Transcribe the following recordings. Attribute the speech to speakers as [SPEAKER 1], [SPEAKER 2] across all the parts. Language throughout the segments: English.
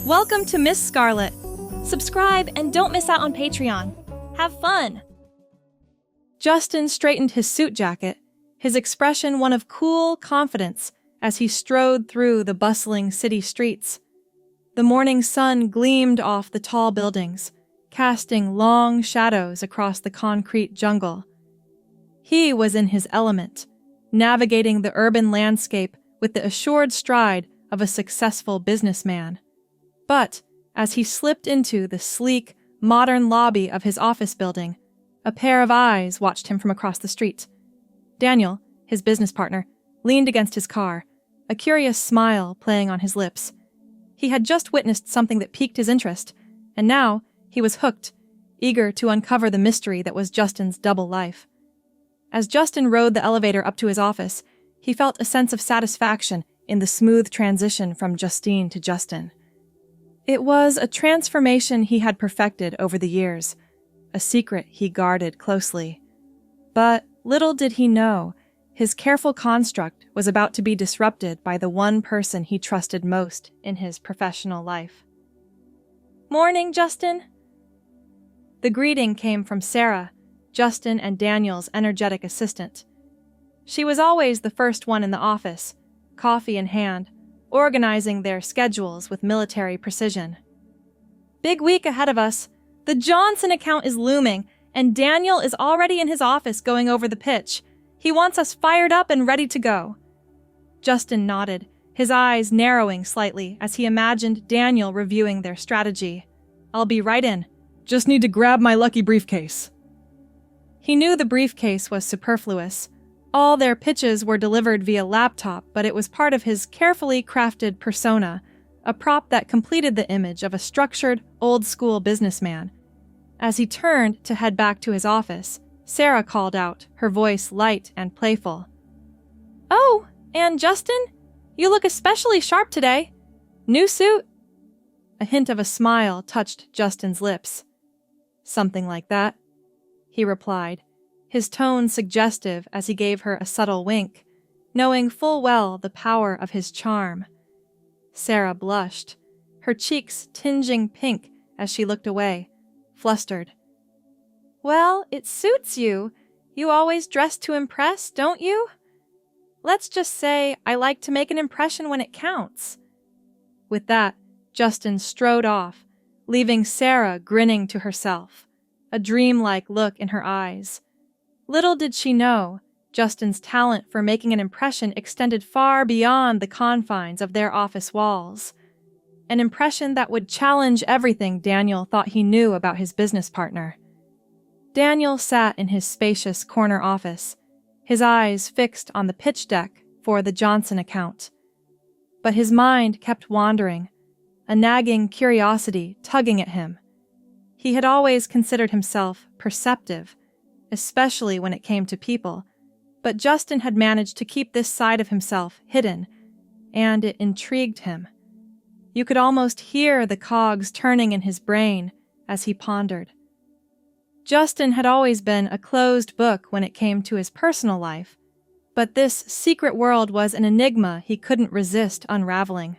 [SPEAKER 1] Welcome to Miss Scarlett. Subscribe and don't miss out on Patreon. Have fun! Justine straightened his suit jacket, his expression one of cool confidence as he strode through the bustling city streets. The morning sun gleamed off the tall buildings, casting long shadows across the concrete jungle. He was in his element, navigating the urban landscape with the assured stride of a successful businessman. But as he slipped into the sleek, modern lobby of his office building, a pair of eyes watched him from across the street. Daniel, his business partner, leaned against his car, a curious smile playing on his lips. He had just witnessed something that piqued his interest, and now he was hooked, eager to uncover the mystery that was Justine's double life. As Justine rode the elevator up to his office, he felt a sense of satisfaction in the smooth transition from Justine to Justine. It was a transformation he had perfected over the years, a secret he guarded closely. But little did he know, his careful construct was about to be disrupted by the one person he trusted most in his professional life. "Morning, Justine." The greeting came from Sarah, Justine and Daniel's energetic assistant. She was always the first one in the office, coffee in hand, organizing their schedules with military precision. "Big week ahead of us. The Johnson account is looming, and Daniel is already in his office going over the pitch. He wants us fired up and ready to go." Justine nodded, his eyes narrowing slightly as he imagined Daniel reviewing their strategy. "I'll be right in. Just need to grab my lucky briefcase." He knew the briefcase was superfluous. All their pitches were delivered via laptop, but it was part of his carefully crafted persona, a prop that completed the image of a structured, old-school businessman. As he turned to head back to his office, Sarah called out, her voice light and playful. "Oh, and Justine, you look especially sharp today. New suit?" A hint of a smile touched Justine's lips. "Something like that," he replied, his tone suggestive as he gave her a subtle wink, knowing full well the power of his charm. Sarah blushed, her cheeks tinging pink as she looked away, flustered. "Well, it suits you. You always dress to impress, don't you? Let's just say I like to make an impression when it counts." With that, Justine strode off, leaving Sarah grinning to herself, a dreamlike look in her eyes. Little did she know, Justine's talent for making an impression extended far beyond the confines of their office walls. An impression that would challenge everything Daniel thought he knew about his business partner. Daniel sat in his spacious corner office, his eyes fixed on the pitch deck for the Johnson account. But his mind kept wandering, a nagging curiosity tugging at him. He had always considered himself perceptive, especially when it came to people, but Justine had managed to keep this side of himself hidden, and it intrigued him. You could almost hear the cogs turning in his brain as he pondered. Justine had always been a closed book when it came to his personal life, but this secret world was an enigma he couldn't resist unraveling.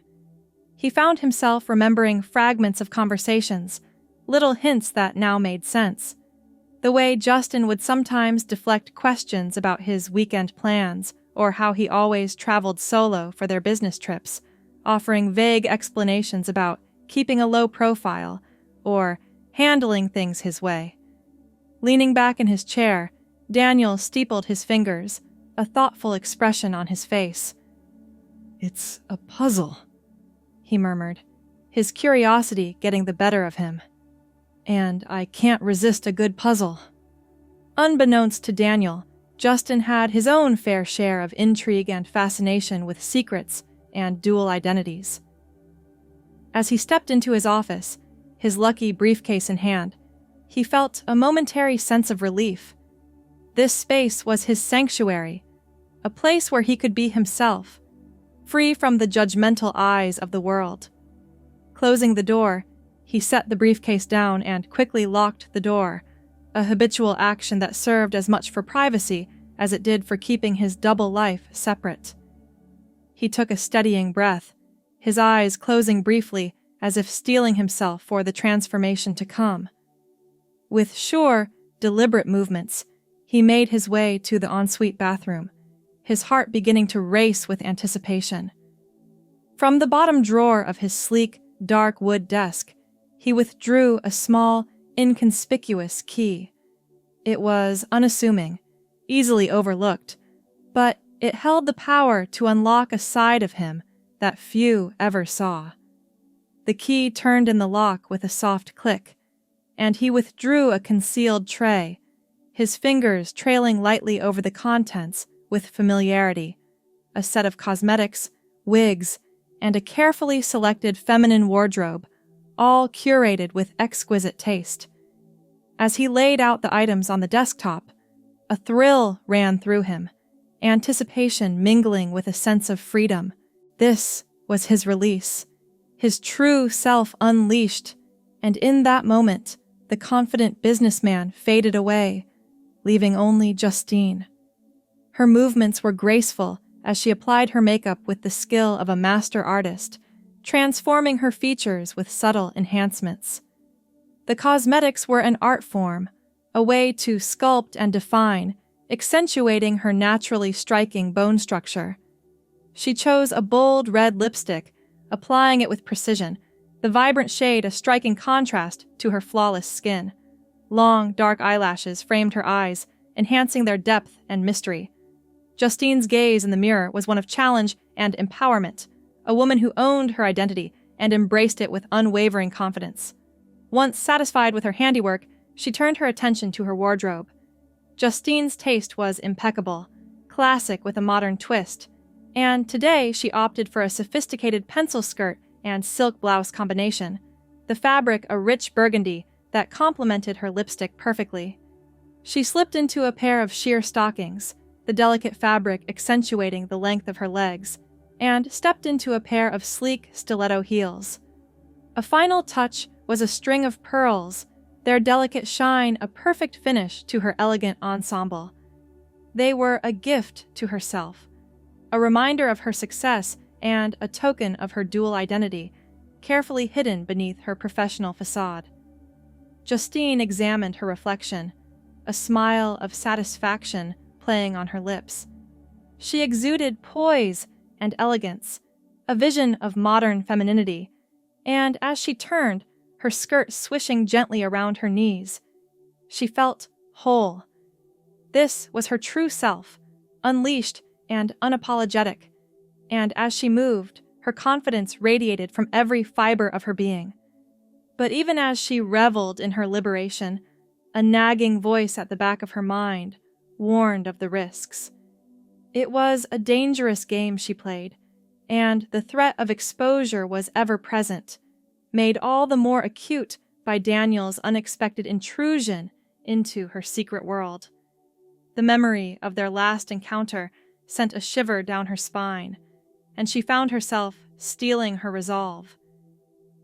[SPEAKER 1] He found himself remembering fragments of conversations, little hints that now made sense. The way Justine would sometimes deflect questions about his weekend plans or how he always traveled solo for their business trips, offering vague explanations about keeping a low profile or handling things his way. Leaning back in his chair, Daniel steepled his fingers, a thoughtful expression on his face. "It's a puzzle," he murmured, his curiosity getting the better of him. "And I can't resist a good puzzle." Unbeknownst to Daniel, Justine had his own fair share of intrigue and fascination with secrets and dual identities. As he stepped into his office, his lucky briefcase in hand, he felt a momentary sense of relief. This space was his sanctuary, a place where he could be himself, free from the judgmental eyes of the world. Closing the door, he set the briefcase down and quickly locked the door, a habitual action that served as much for privacy as it did for keeping his double life separate. He took a steadying breath, his eyes closing briefly as if steeling himself for the transformation to come. With sure, deliberate movements, he made his way to the ensuite bathroom, his heart beginning to race with anticipation. From the bottom drawer of his sleek, dark wood desk, he withdrew a small, inconspicuous key. It was unassuming, easily overlooked, but it held the power to unlock a side of him that few ever saw. The key turned in the lock with a soft click, and he withdrew a concealed tray, his fingers trailing lightly over the contents with familiarity, a set of cosmetics, wigs, and a carefully selected feminine wardrobe, all curated with exquisite taste. As he laid out the items on the desktop, a thrill ran through him, anticipation mingling with a sense of freedom. This was his release, his true self unleashed, and in that moment, the confident businessman faded away, leaving only Justine. Her movements were graceful as she applied her makeup with the skill of a master artist, transforming her features with subtle enhancements. The cosmetics were an art form, a way to sculpt and define, accentuating her naturally striking bone structure. She chose a bold red lipstick, applying it with precision, the vibrant shade a striking contrast to her flawless skin. Long, dark eyelashes framed her eyes, enhancing their depth and mystery. Justine's gaze in the mirror was one of challenge and empowerment, a woman who owned her identity and embraced it with unwavering confidence. Once satisfied with her handiwork, she turned her attention to her wardrobe. Justine's taste was impeccable, classic with a modern twist, and today she opted for a sophisticated pencil skirt and silk blouse combination, the fabric a rich burgundy that complemented her lipstick perfectly. She slipped into a pair of sheer stockings, the delicate fabric accentuating the length of her legs, and stepped into a pair of sleek stiletto heels. A final touch was a string of pearls, their delicate shine a perfect finish to her elegant ensemble. They were a gift to herself, a reminder of her success and a token of her dual identity, carefully hidden beneath her professional facade. Justine examined her reflection, a smile of satisfaction playing on her lips. She exuded poise and elegance, a vision of modern femininity, and as she turned, her skirt swishing gently around her knees, she felt whole. This was her true self, unleashed and unapologetic, and as she moved, her confidence radiated from every fiber of her being. But even as she reveled in her liberation, a nagging voice at the back of her mind warned of the risks. It was a dangerous game she played, and the threat of exposure was ever present, made all the more acute by Daniel's unexpected intrusion into her secret world. The memory of their last encounter sent a shiver down her spine, and she found herself steeling her resolve.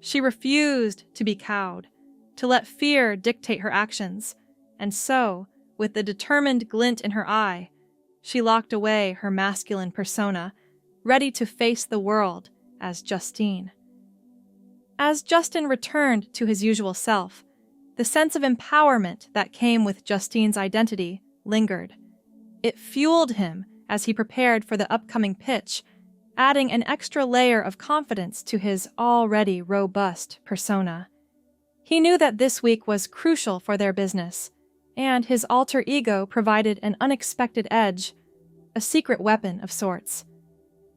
[SPEAKER 1] She refused to be cowed, to let fear dictate her actions, and so, with the determined glint in her eye, she locked away her masculine persona, ready to face the world as Justine. As Justin returned to his usual self, the sense of empowerment that came with Justine's identity lingered. It fueled him as he prepared for the upcoming pitch, adding an extra layer of confidence to his already robust persona. He knew that this week was crucial for their business, and his alter ego provided an unexpected edge, a secret weapon of sorts.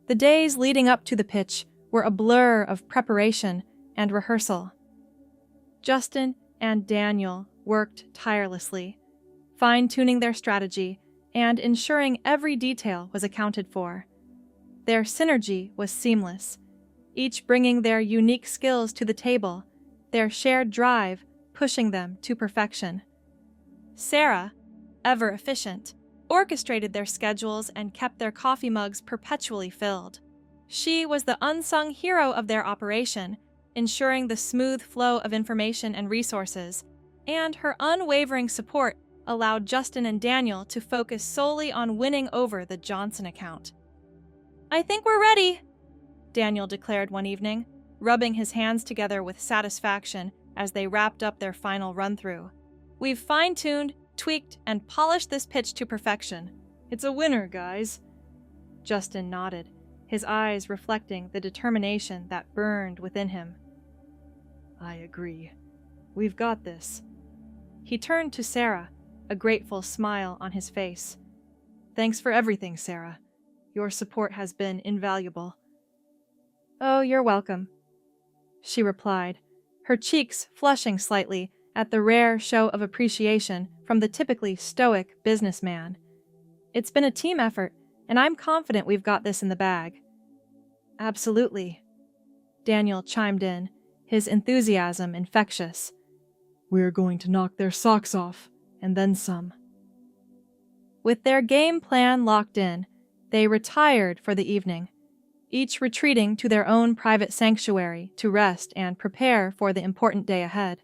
[SPEAKER 1] The days leading up to the pitch were a blur of preparation and rehearsal. Justin and Daniel worked tirelessly, fine-tuning their strategy and ensuring every detail was accounted for. Their synergy was seamless, each bringing their unique skills to the table, their shared drive pushing them to perfection. Sarah, ever efficient, orchestrated their schedules and kept their coffee mugs perpetually filled. She was the unsung hero of their operation, ensuring the smooth flow of information and resources, and her unwavering support allowed Justin and Daniel to focus solely on winning over the Johnson account. "I think we're ready," Daniel declared one evening. rubbing his hands together with satisfaction as they wrapped up their final run-through. "We've fine-tuned, tweaked, and polished this pitch to perfection. It's a winner, guys." Justine nodded, his eyes reflecting the determination that burned within him. "I agree. We've got this." He turned to Sarah, a grateful smile on his face. "Thanks for everything, Sarah. Your support has been invaluable." "Oh, you're welcome," she replied, her cheeks flushing slightly at the rare show of appreciation from the typically stoic businessman. "It's been a team effort, and I'm confident we've got this in the bag." "Absolutely," Daniel chimed in, his enthusiasm infectious. "We're going to knock their socks off, and then some." With their game plan locked in, they retired for the evening, each retreating to their own private sanctuary to rest and prepare for the important day ahead.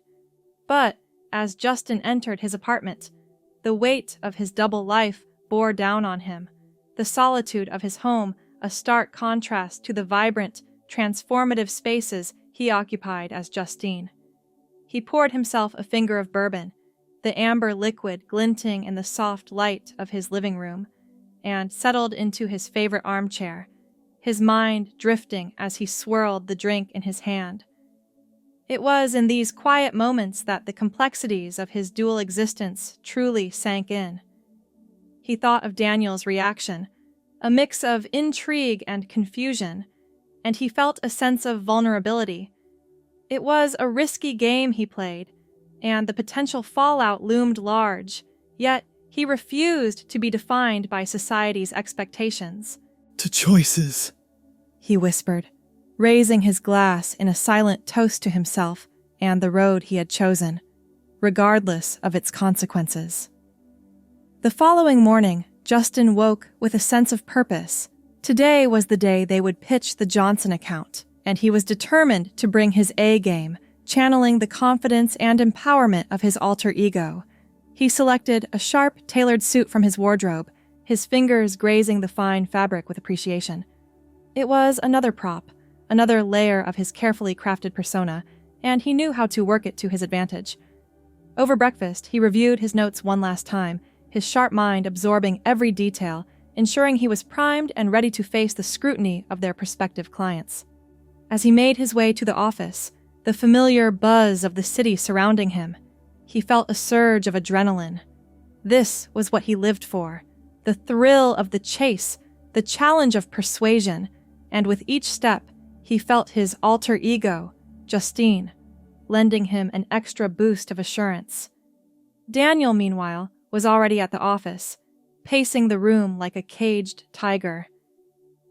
[SPEAKER 1] But as Justine entered his apartment, the weight of his double life bore down on him, the solitude of his home a stark contrast to the vibrant, transformative spaces he occupied as Justine. He poured himself a finger of bourbon, the amber liquid glinting in the soft light of his living room, and settled into his favorite armchair, his mind drifting as he swirled the drink in his hand. It was in these quiet moments that the complexities of his dual existence truly sank in. He thought of Daniel's reaction, a mix of intrigue and confusion, and he felt a sense of vulnerability. It was a risky game he played, and the potential fallout loomed large, yet he refused to be defined by society's expectations.
[SPEAKER 2] "To choices,"
[SPEAKER 1] he whispered, raising his glass in a silent toast to himself and the road he had chosen, regardless of its consequences. The following morning, Justine woke with a sense of purpose. Today was the day they would pitch the Johnson account, and he was determined to bring his A game, channeling the confidence and empowerment of his alter ego. He selected a sharp, tailored suit from his wardrobe, his fingers grazing the fine fabric with appreciation. It was another prop, another layer of his carefully crafted persona, and he knew how to work it to his advantage. Over breakfast, he reviewed his notes one last time, his sharp mind absorbing every detail, ensuring he was primed and ready to face the scrutiny of their prospective clients. As he made his way to the office, the familiar buzz of the city surrounding him, he felt a surge of adrenaline. This was what he lived for, the thrill of the chase, the challenge of persuasion, and with each step, he felt his alter ego, Justine, lending him an extra boost of assurance. Daniel, meanwhile, was already at the office, pacing the room like a caged tiger.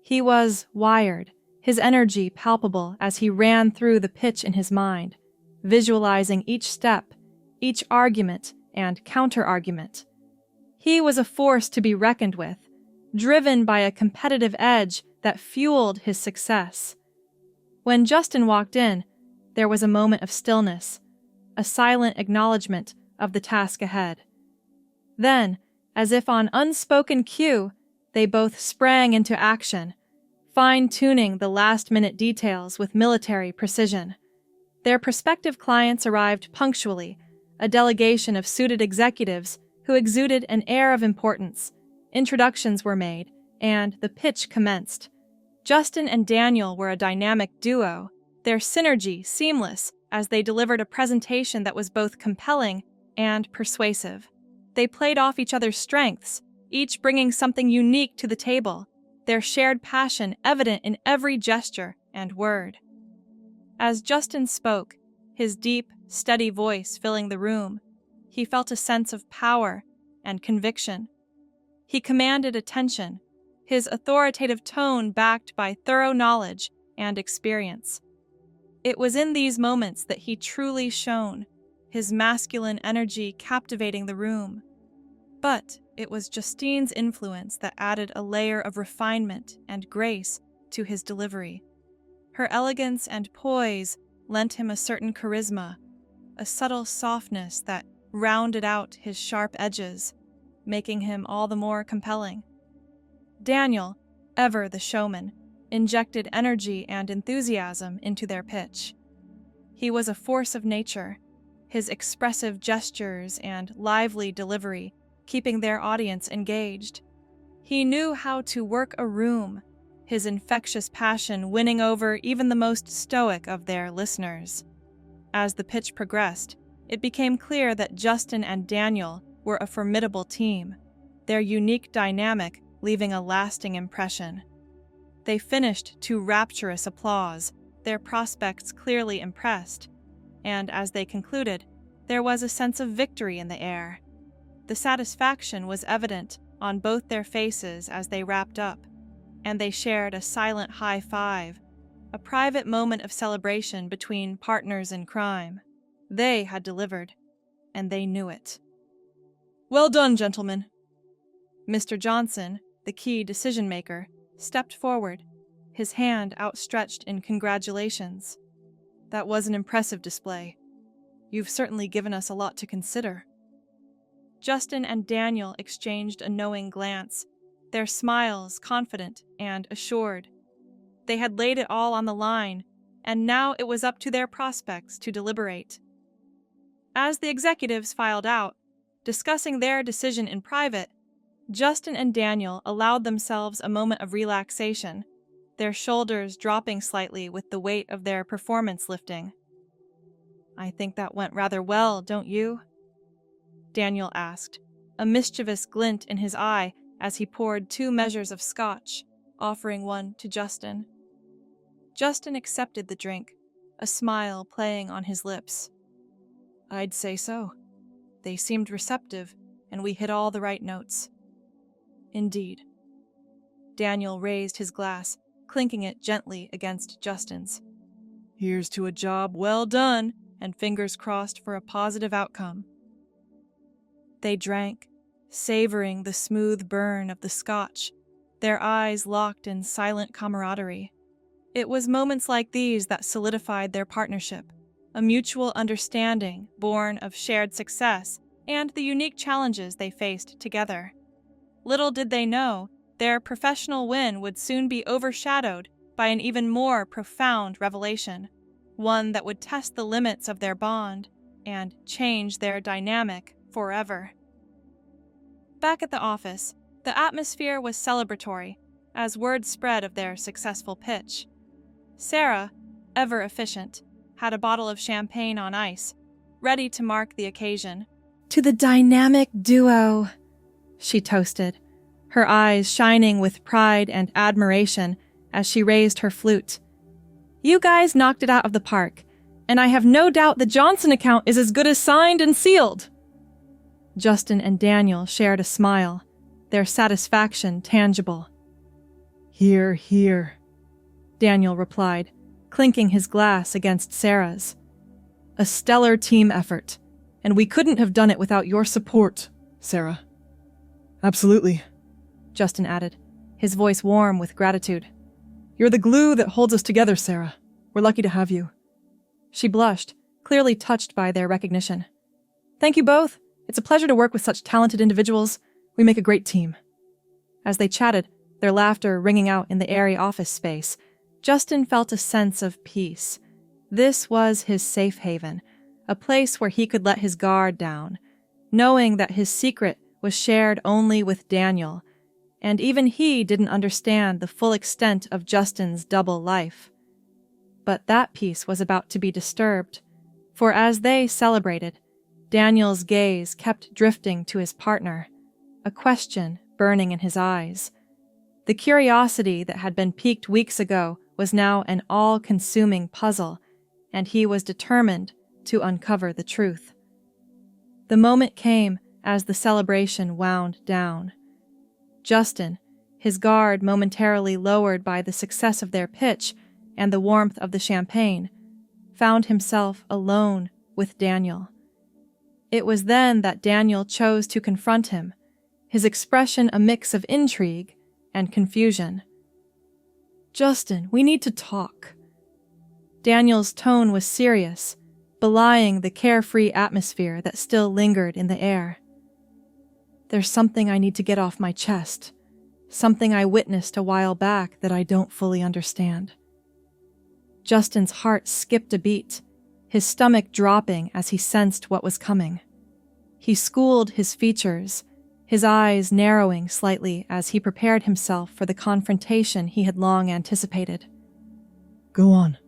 [SPEAKER 1] He was wired, his energy palpable as he ran through the pitch in his mind, visualizing each step, each argument and counter-argument. He was a force to be reckoned with, driven by a competitive edge that fueled his success. When Justine walked in, there was a moment of stillness, a silent acknowledgement of the task ahead. Then, as if on unspoken cue, they both sprang into action, fine-tuning the last-minute details with military precision. Their prospective clients arrived punctually, a delegation of suited executives who exuded an air of importance. Introductions were made, and the pitch commenced. Justine and Daniel were a dynamic duo, their synergy seamless as they delivered a presentation that was both compelling and persuasive. They played off each other's strengths, each bringing something unique to the table, their shared passion evident in every gesture and word. As Justine spoke, his deep, steady voice filling the room, he felt a sense of power and conviction. He commanded attention, his authoritative tone backed by thorough knowledge and experience. It was in these moments that he truly shone, his masculine energy captivating the room. But it was Justine's influence that added a layer of refinement and grace to his delivery. Her elegance and poise lent him a certain charisma, a subtle softness that rounded out his sharp edges, making him all the more compelling. Daniel, ever the showman, injected energy and enthusiasm into their pitch. He was a force of nature, his expressive gestures and lively delivery keeping their audience engaged. He knew how to work a room, his infectious passion winning over even the most stoic of their listeners. As the pitch progressed, it became clear that Justine and Daniel were a formidable team, their unique dynamic leaving a lasting impression. They finished to rapturous applause, their prospects clearly impressed, and as they concluded, there was a sense of victory in the air. The satisfaction was evident on both their faces as they wrapped up, and they shared a silent high five, a private moment of celebration between partners in crime. They had delivered, and they knew it. "Well done, gentlemen." Mr. Johnson, the key decision-maker, stepped forward, his hand outstretched in congratulations. "That was an impressive display. You've certainly given us a lot to consider." Justine and Daniel exchanged a knowing glance, their smiles confident and assured. They had laid it all on the line, and now it was up to their prospects to deliberate. As the executives filed out, discussing their decision in private, Justine and Daniel allowed themselves a moment of relaxation, their shoulders dropping slightly with the weight of their performance lifting. "I think that went rather well, don't you?" Daniel asked, a mischievous glint in his eye as he poured 2 measures of scotch, offering one to Justine. Justine accepted the drink, a smile playing on his lips. "I'd say so. They seemed receptive, and we hit all the right notes." "Indeed." Daniel raised his glass, clinking it gently against Justine's. "Here's to a job well done, and fingers crossed for a positive outcome." They drank, savoring the smooth burn of the scotch, their eyes locked in silent camaraderie. It was moments like these that solidified their partnership, a mutual understanding born of shared success and the unique challenges they faced together. Little did they know, their professional win would soon be overshadowed by an even more profound revelation, one that would test the limits of their bond and change their dynamic forever. Back at the office, the atmosphere was celebratory as word spread of their successful pitch. Sarah, ever efficient, had a bottle of champagne on ice, ready to mark the occasion. "To the dynamic duo," she toasted, her eyes shining with pride and admiration as she raised her flute. "You guys knocked it out of the park, and I have no doubt the Johnson account is as good as signed and sealed." Justine and Daniel shared a smile, their satisfaction tangible. "Hear, hear," Daniel replied, clinking his glass against Sarah's. "A stellar team effort, and we couldn't have done it without your support, Sarah." "Absolutely," Justine added, his voice warm with gratitude. "You're the glue that holds us together, Sarah. We're lucky to have you." She blushed, clearly touched by their recognition. "Thank you both. It's a pleasure to work with such talented individuals. We make a great team." As they chatted, their laughter ringing out in the airy office space, Justine felt a sense of peace. This was his safe haven, a place where he could let his guard down, knowing that his secret was shared only with Daniel, and even he didn't understand the full extent of Justine's double life. But that peace was about to be disturbed, for as they celebrated, Daniel's gaze kept drifting to his partner, a question burning in his eyes. The curiosity that had been piqued weeks ago was now an all-consuming puzzle, and he was determined to uncover the truth. The moment came as the celebration wound down. Justine, his guard momentarily lowered by the success of their pitch and the warmth of the champagne, found himself alone with Daniel. It was then that Daniel chose to confront him, his expression a mix of intrigue and confusion. "Justine, we need to talk." Daniel's tone was serious, belying the carefree atmosphere that still lingered in the air. "There's something I need to get off my chest. something I witnessed a while back that I don't fully understand. Justine's heart skipped a beat, his stomach dropping as he sensed what was coming. He schooled his features, his eyes narrowing slightly as he prepared himself for the confrontation he had long anticipated.
[SPEAKER 2] "Go on,"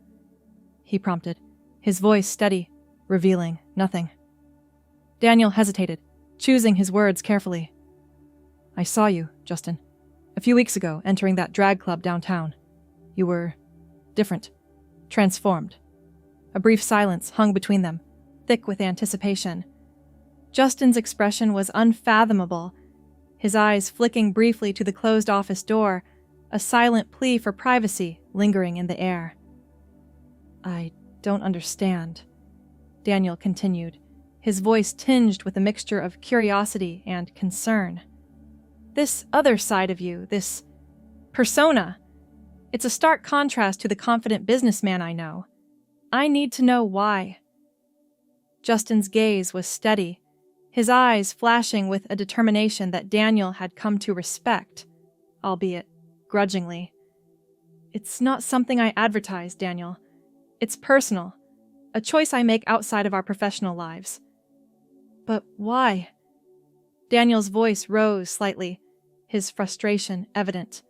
[SPEAKER 1] he prompted, his voice steady, revealing nothing. Daniel hesitated, choosing his words carefully. "I saw you, Justine, a few weeks ago entering that drag club downtown. You were different, transformed." A brief silence hung between them, thick with anticipation. Justine's expression was unfathomable, his eyes flicking briefly to the closed office door, a silent plea for privacy lingering in the air. "I don't understand," Daniel continued, his voice tinged with a mixture of curiosity and concern. "This other side of you, this persona, it's a stark contrast to the confident businessman I know. I need to know why." Justine's gaze was steady, his eyes flashing with a determination that Daniel had come to respect, albeit grudgingly. "It's not something I advertise, Daniel. It's personal, a choice I make outside of our professional lives." "But why?" Daniel's voice rose slightly, his frustration evident.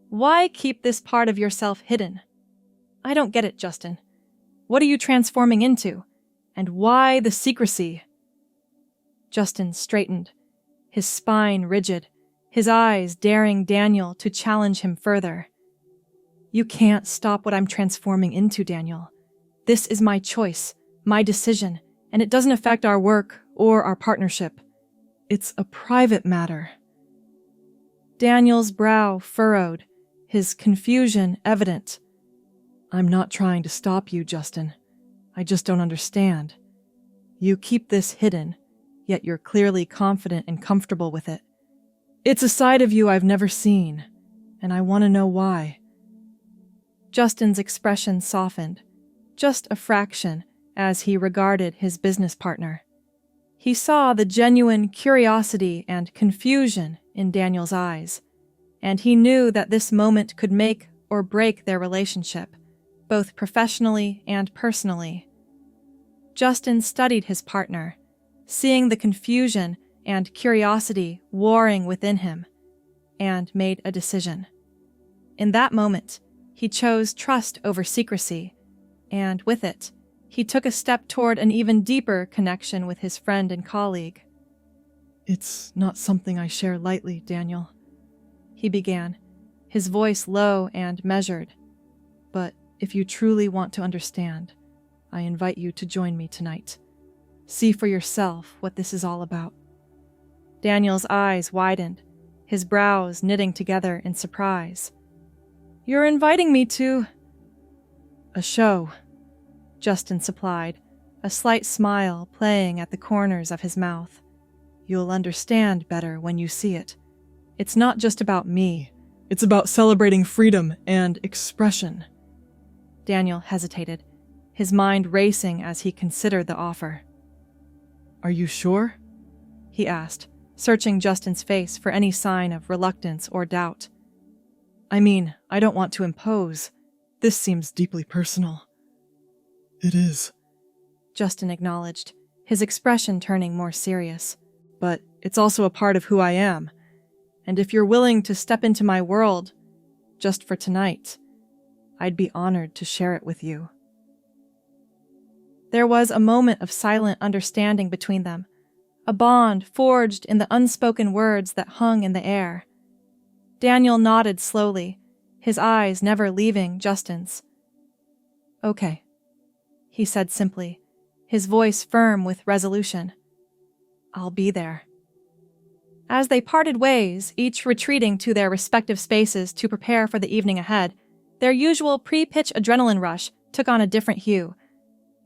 [SPEAKER 1] "Why keep this part of yourself hidden? I don't get it, Justine. What are you transforming into? And why the secrecy?" Justine straightened, his spine rigid, his eyes daring Daniel to challenge him further. "You can't stop what I'm transforming into, Daniel. This is my choice, my decision, and it doesn't affect our work or our partnership. It's a private matter." Daniel's brow furrowed, his confusion evident. "I'm not trying to stop you, Justine. I just don't understand. You keep this hidden, yet you're clearly confident and comfortable with it. It's a side of you I've never seen, and I want to know why." Justine's expression softened, just a fraction, as he regarded his business partner. He saw the genuine curiosity and confusion in Daniel's eyes, and he knew that this moment could make or break their relationship, both professionally and personally. Justine studied his partner, seeing the confusion and curiosity warring within him, and made a decision. In that moment, he chose trust over secrecy, and with it, he took a step toward an even deeper connection with his friend and colleague. "It's not something I share lightly, Daniel," he began, his voice low and measured. "But if you truly want to understand, I invite you to join me tonight. See for yourself what this is all about." Daniel's eyes widened, his brows knitting together in surprise. "You're inviting me to—" "A show," Justine supplied, a slight smile playing at the corners of his mouth. "You'll understand better when you see it. It's not just about me. It's about celebrating freedom and expression." Daniel hesitated, his mind racing as he considered the offer. "Are you sure?" he asked, searching Justine's face for any sign of reluctance or doubt. "I mean, I don't want to impose. This seems deeply personal." "It is," Justine acknowledged, his expression turning more serious. "But it's also a part of who I am. And if you're willing to step into my world, just for tonight, I'd be honored to share it with you." There was a moment of silent understanding between them, a bond forged in the unspoken words that hung in the air. Daniel nodded slowly, his eyes never leaving Justine's. "Okay," he said simply, his voice firm with resolution. "I'll be there." As they parted ways, each retreating to their respective spaces to prepare for the evening ahead, their usual pre-pitch adrenaline rush took on a different hue.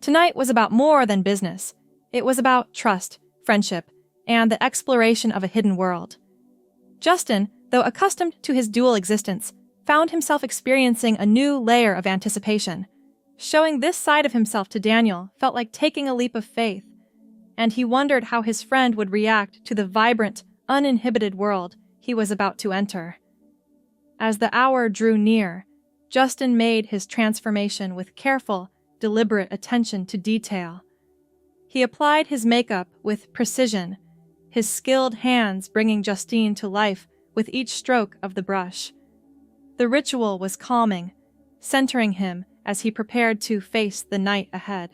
[SPEAKER 1] Tonight was about more than business. It was about trust, friendship, and the exploration of a hidden world. Justine, though accustomed to his dual existence, found himself experiencing a new layer of anticipation. Showing this side of himself to Daniel felt like taking a leap of faith, and he wondered how his friend would react to the vibrant, uninhibited world he was about to enter. As the hour drew near, Justine made his transformation with careful, deliberate attention to detail. He applied his makeup with precision, his skilled hands bringing Justine to life with each stroke of the brush. The ritual was calming, centering him as he prepared to face the night ahead.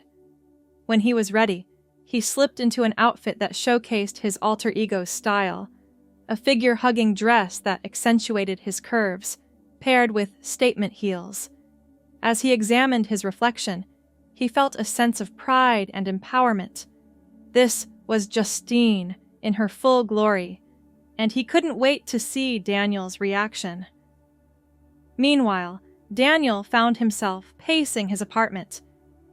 [SPEAKER 1] When he was ready, he slipped into an outfit that showcased his alter ego's style, a figure-hugging dress that accentuated his curves, paired with statement heels. As he examined his reflection, he felt a sense of pride and empowerment. This was Justine in her full glory, and he couldn't wait to see Daniel's reaction. Meanwhile, Daniel found himself pacing his apartment,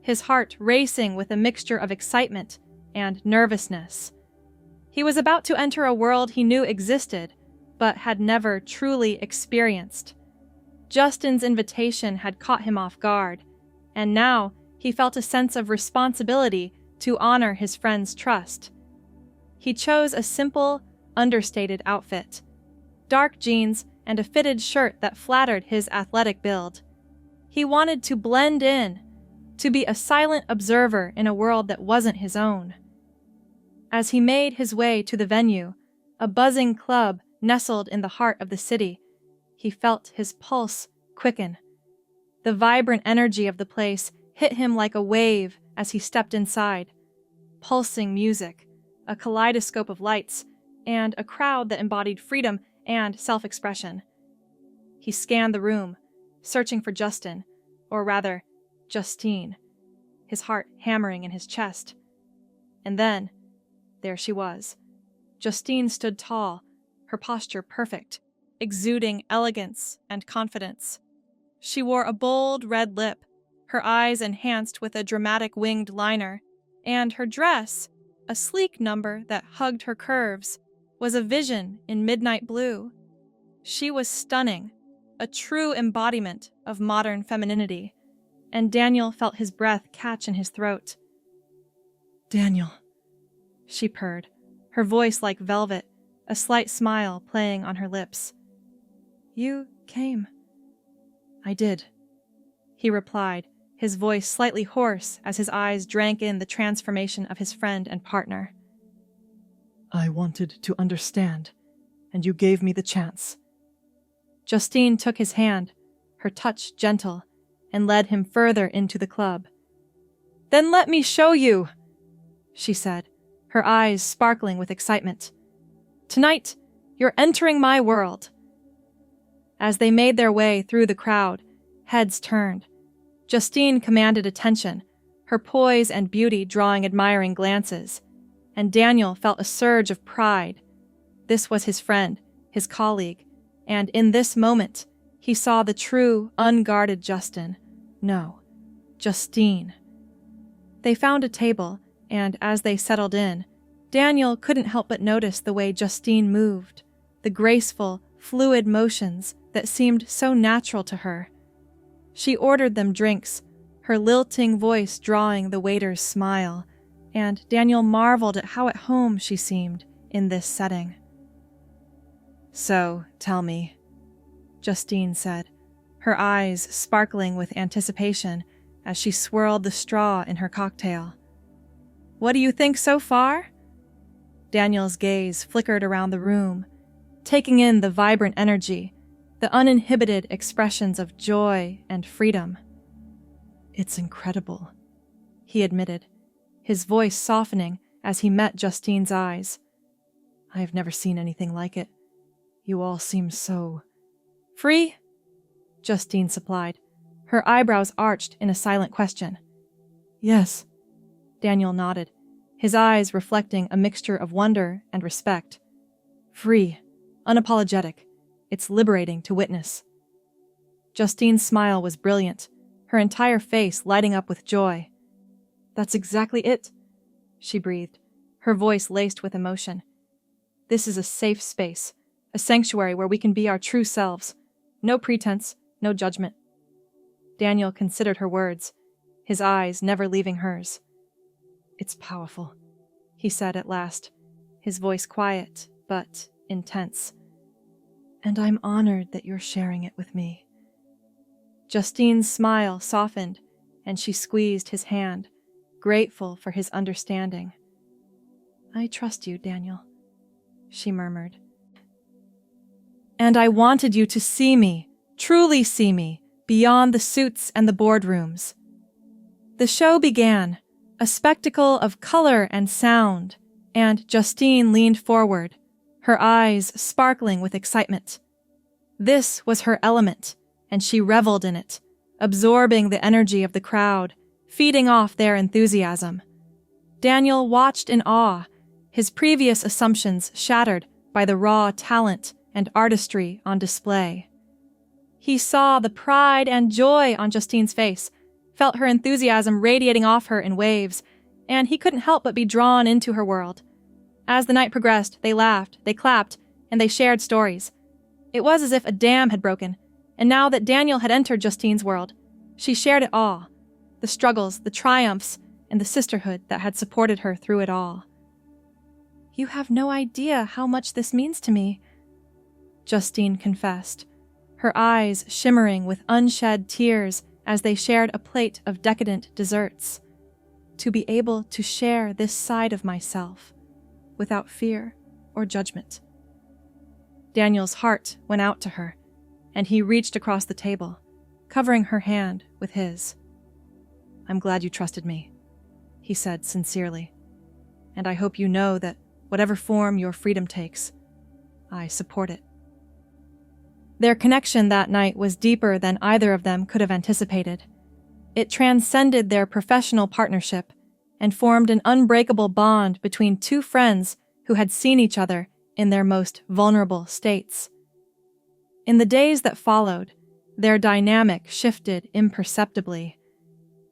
[SPEAKER 1] his heart racing with a mixture of excitement and nervousness. He was about to enter a world he knew existed, but had never truly experienced. Justine's invitation had caught him off guard, and now he felt a sense of responsibility to honor his friend's trust. He chose a simple, understated outfit, dark jeans and a fitted shirt that flattered his athletic build. He wanted to blend in, to be a silent observer in a world that wasn't his own. As he made his way to the venue, a buzzing club nestled in the heart of the city, he felt his pulse quicken. The vibrant energy of the place hit him like a wave as he stepped inside. Pulsing music, a kaleidoscope of lights, and a crowd that embodied freedom and self-expression. He scanned the room, searching for Justine, or rather, Justine, his heart hammering in his chest. And then, there she was. Justine stood tall, her posture perfect, exuding elegance and confidence. She wore a bold red lip, her eyes enhanced with a dramatic winged liner, and her dress, a sleek number that hugged her curves, was a vision in midnight blue. She was stunning, a true embodiment of modern femininity, and Daniel felt his breath catch in his throat.
[SPEAKER 2] Daniel,
[SPEAKER 1] she purred, her voice like velvet, a slight smile playing on her lips. You came.
[SPEAKER 2] I did,
[SPEAKER 1] he replied, his voice slightly hoarse as his eyes drank in the transformation of his friend and partner.
[SPEAKER 2] I wanted to understand, and you gave me the chance.
[SPEAKER 1] Justine took his hand, her touch gentle, and led him further into the club. Then let me show you, she said, her eyes sparkling with excitement. Tonight, you're entering my world. As they made their way through the crowd, heads turned. Justine commanded attention, her poise and beauty drawing admiring glances, and Daniel felt a surge of pride. This was his friend, his colleague, and in this moment, he saw the true, unguarded Justine. No, Justine. They found a table, and as they settled in, Daniel couldn't help but notice the way Justine moved, the graceful, fluid motions that seemed so natural to her. She ordered them drinks, her lilting voice drawing the waiter's smile, and Daniel marveled at how at home she seemed in this setting. So, tell me, Justine said, her eyes sparkling with anticipation as she swirled the straw in her cocktail. What do you think so far? Daniel's gaze flickered around the room, taking in the vibrant energy, the uninhibited expressions of joy and freedom.
[SPEAKER 2] It's incredible,
[SPEAKER 1] he admitted, his voice softening as he met Justine's eyes.
[SPEAKER 2] I've never seen anything like it. You all seem so...
[SPEAKER 1] Free? Justine supplied, her eyebrows arched in a silent question.
[SPEAKER 2] Yes,
[SPEAKER 1] Daniel nodded, his eyes reflecting a mixture of wonder and respect.
[SPEAKER 2] Free,
[SPEAKER 1] unapologetic. It's liberating to witness. Justine's smile was brilliant, her entire face lighting up with joy. That's exactly it, she breathed, her voice laced with emotion. This is a safe space, a sanctuary where we can be our true selves. No pretense, no judgment. Daniel considered her words, his eyes never leaving hers. It's powerful, he said at last, his voice quiet but intense.
[SPEAKER 2] and I'm honored that you're sharing it with me.
[SPEAKER 1] Justine's smile softened, and she squeezed his hand, grateful for his understanding.
[SPEAKER 2] I trust you, Daniel, she murmured.
[SPEAKER 1] And I wanted you to see me, truly see me, beyond the suits and the boardrooms. The show began, a spectacle of color and sound, and Justine leaned forward, her eyes sparkling with excitement. This was her element, and she reveled in it, absorbing the energy of the crowd, feeding off their enthusiasm. Daniel watched in awe, his previous assumptions shattered by the raw talent and artistry on display. He saw the pride and joy on Justine's face, felt her enthusiasm radiating off her in waves, and he couldn't help but be drawn into her world. As the night progressed, they laughed, they clapped, and they shared stories. It was as if a dam had broken, and now that Daniel had entered Justine's world, she shared it all, the struggles, the triumphs, and the sisterhood that had supported her through it all.
[SPEAKER 2] You have no idea how much this means to me,
[SPEAKER 1] Justine confessed, her eyes shimmering with unshed tears as they shared a plate of decadent desserts. To be able to share this side of myself, without fear or judgment. Daniel's heart went out to her, and he reached across the table, covering her hand with his. I'm glad you trusted me, he said sincerely, and I hope you know that whatever form your freedom takes, I support it. Their connection that night was deeper than either of them could have anticipated. It transcended their professional partnership and formed an unbreakable bond between two friends who had seen each other in their most vulnerable states. In the days that followed, their dynamic shifted imperceptibly.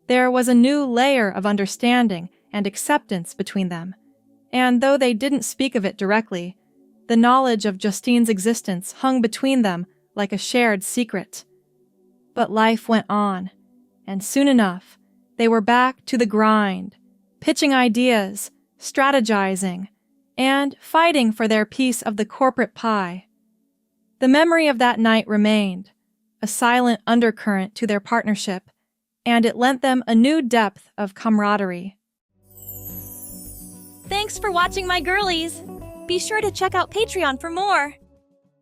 [SPEAKER 1] There was a new layer of understanding and acceptance between them, and though they didn't speak of it directly, the knowledge of Justine's existence hung between them like a shared secret. But life went on, and soon enough, they were back to the grind, pitching ideas, strategizing, and fighting for their piece of the corporate pie. The memory of that night remained, a silent undercurrent to their partnership, and it lent them a new depth of camaraderie.
[SPEAKER 3] Thanks for watching, my girlies! Be sure to check out Patreon for more!